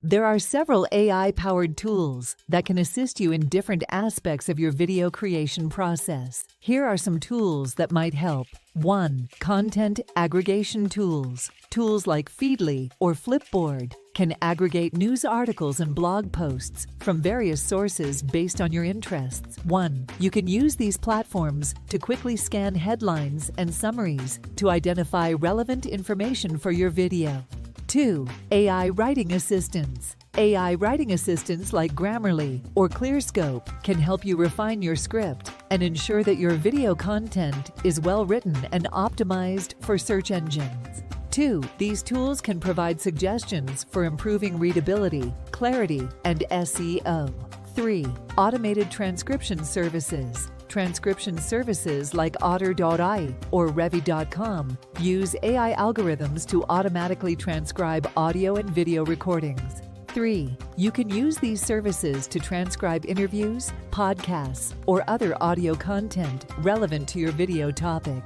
There are several AI-powered tools that can assist you in different aspects of your video creation process. Here are some tools that might help. 1. Content aggregation tools. Tools like Feedly or Flipboard can aggregate news articles and blog posts from various sources based on your interests. 1. You can use these platforms to quickly scan headlines and summaries to identify relevant information for your video. 2. AI writing assistants. AI writing assistants like Grammarly or Clearscope can help you refine your script and ensure that your video content is well written and optimized for search engines. 2. These tools can provide suggestions for improving readability, clarity, and SEO. 3. Automated transcription services. Transcription services like Otter.ai or Revi.com use AI algorithms to automatically transcribe audio and video recordings. 3. You can use these services to transcribe interviews, podcasts, or other audio content relevant to your video topic.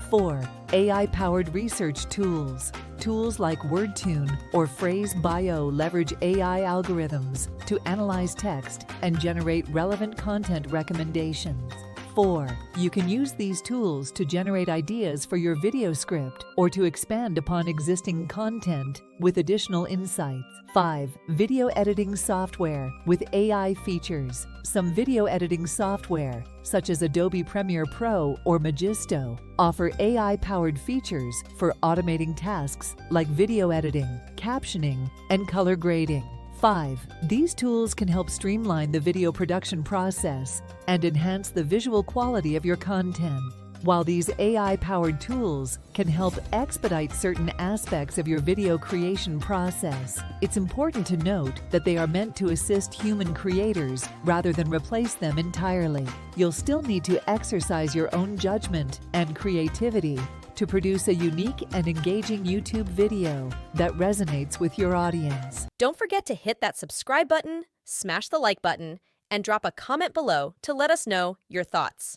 4. AI-powered research tools. Tools like Wordtune or Phrase Bio leverage AI algorithms to analyze text and generate relevant content recommendations. 4. You can use these tools to generate ideas for your video script or to expand upon existing content with additional insights. 5. Video editing software with AI features. Some video editing software, such as Adobe Premiere Pro or Magisto, offer AI-powered features for automating tasks like video editing, captioning, and color grading. 5. These tools can help streamline the video production process and enhance the visual quality of your content. While these AI-powered tools can help expedite certain aspects of your video creation process, it's important to note that they are meant to assist human creators rather than replace them entirely. You'll still need to exercise your own judgment and creativity to produce a unique and engaging YouTube video that resonates with your audience. Don't forget to hit that subscribe button, smash the like button, and drop a comment below to let us know your thoughts.